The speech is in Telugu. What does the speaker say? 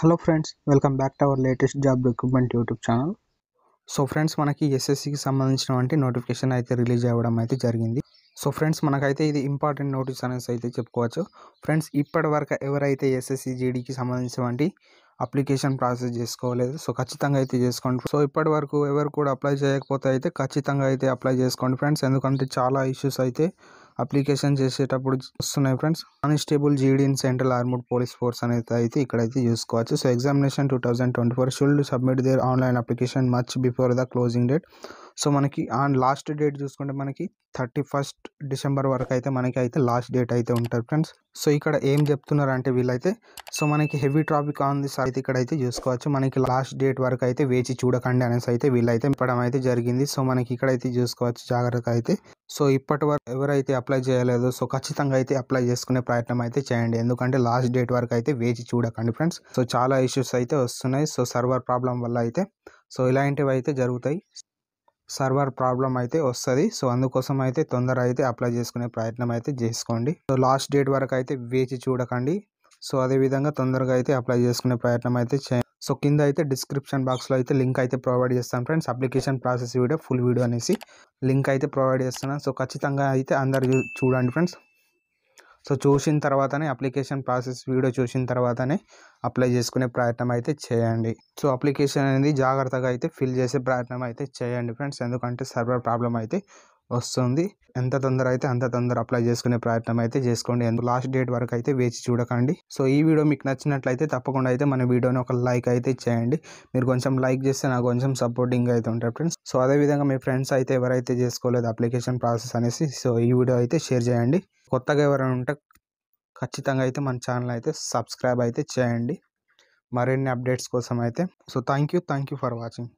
Hello friends, welcome back to our latest job recruitment YouTube channel. So friends, మనకి ఎస్ఎస్సికి సంబంధించినటువంటి నోటిఫికేషన్ అయితే రిలీజ్ అవ్వడం అయితే జరిగింది. సో ఫ్రెండ్స్, మనకైతే ఇది ఇంపార్టెంట్ నోటీస్ అనేసి అయితే చెప్పుకోవచ్చు. ఫ్రెండ్స్, ఇప్పటి వరకు ఎవరైతే ఎస్ఎస్సి జీడీకి సంబంధించినటువంటి అప్లికేషన్ ప్రాసెస్ చేసుకోలేదు, సో ఖచ్చితంగా అయితే చేసుకోండి. సో ఇప్పటి వరకు ఎవరు కూడా అప్లై చేయకపోతే అయితే ఖచ్చితంగా అయితే అప్లై చేసుకోండి ఫ్రెండ్స్. ఎందుకంటే చాలా ఇష్యూస్ అయితే అప్లికేషన్ చేసేటప్పుడు వస్తున్నాయి ఫ్రెండ్స్. కానిస్టేబుల్ జీడీ in central armed police force అనేది అయితే ఇక్కడైతే చూసుకోవచ్చు. So examination 2024 should submit their online application much before the closing date. So మనకి లాస్ట్ డేట్ చూసుకుంటే మనకి 31 డిసెంబర్ వరకు అయితే మనకి అయితే లాస్ట్ డేట్ అయితే ఉంటుంది ఫ్రెండ్స్. సో ఇక్కడ ఏం చెప్తున్నారు అంటే వీళ్ళైతే, సో మనకి హెవీ ట్రాఫిక్ ఆన్ దిస్ అయితే ఇక్కడైతే చూసుకోవచ్చు. మనకి లాస్ట్ డేట్ వరకు అయితే వేచి చూడకండి అనేసి అయితే వీళ్ళైతే చెప్పడం అయితే జరిగింది. సో మనకి ఇక్కడైతే చూసుకోవచ్చు జాగ్రత్తగా అయితే. సో ఇప్పటి వరకు ఎవరైతే అప్లై చేయలేదో సో ఖచ్చితంగా అయితే అప్లై చేసుకునే ప్రయత్నం అయితే చేయండి. ఎందుకంటే లాస్ట్ డేట్ వరకు అయితే వేచి చూడకండి ఫ్రెండ్స్. సో చాలా ఇష్యూస్ అయితే వస్తున్నాయి. సో సర్వర్ ప్రాబ్లం వల్ల అయితే సో ఇలాంటివి అయితే జరుగుతాయి. సర్వర్ ప్రాబ్లం అయితే వస్తుంది. సో అందుకోసం అయితే తొందర అయితే అప్లై చేసుకునే ప్రయత్నం అయితే చేసుకోండి. సో లాస్ట్ డేట్ వరకు అయితే వేచి చూడకండి. సో అదేవిధంగా తొందరగా అయితే అప్లై చేసుకునే ప్రయత్నం అయితే చేయండి. సో కింద అయితే డిస్క్రిప్షన్ బాక్స్లో అయితే లింక్ అయితే ప్రొవైడ్ చేస్తాను friends. Application process video, full video అనేసి లింక్ అయితే ప్రొవైడ్ చేస్తున్నాను. సో ఖచ్చితంగా అయితే అందరు చూడండి ఫ్రెండ్స్. సో చూసిన తర్వాతనే అప్లికేషన్ ప్రాసెస్ వీడియో చూసిన తర్వాతనే అప్లై చేసుకునే ప్రయత్నం అయితే చేయండి. సో అప్లికేషన్ అనేది జాగ్రత్తగా అయితే ఫిల్ చేసే ప్రయత్నం అయితే చేయండి ఫ్రెండ్స్. ఎందుకంటే సర్వర్ ప్రాబ్లం అయితే వస్తుంది. ఎంత తొందర అయితే అంత తొందర అప్లై చేసుకునే ప్రయత్నం అయితే చేసుకోండి. లాస్ట్ డేట్ వరకు అయితే వేచి చూడకండి. సో ఈ వీడియో మీకు నచ్చినట్లయితే తప్పకుండా అయితే మన వీడియోని ఒక లైక్ అయితే చేయండి. మీరు కొంచెం లైక్ చేస్తే నాకు కొంచెం సపోర్టింగ్ అయితే ఉంటుంది ఫ్రెండ్స్. సో అదేవిధంగా మీ ఫ్రెండ్స్ అయితే ఎవరైతే చేసుకోలేదు అప్లికేషన్ ప్రాసెస్ అనేసి సో ఈ వీడియో అయితే షేర్ చేయండి. కొత్తగా ఎవరైనా ఉంటే ఖచ్చితంగా అయితే మన ఛానల్ అయితే సబ్స్క్రైబ్ అయితే చేయండి మరిన్ని అప్డేట్స్ కోసం అయితే. So thank you for watching.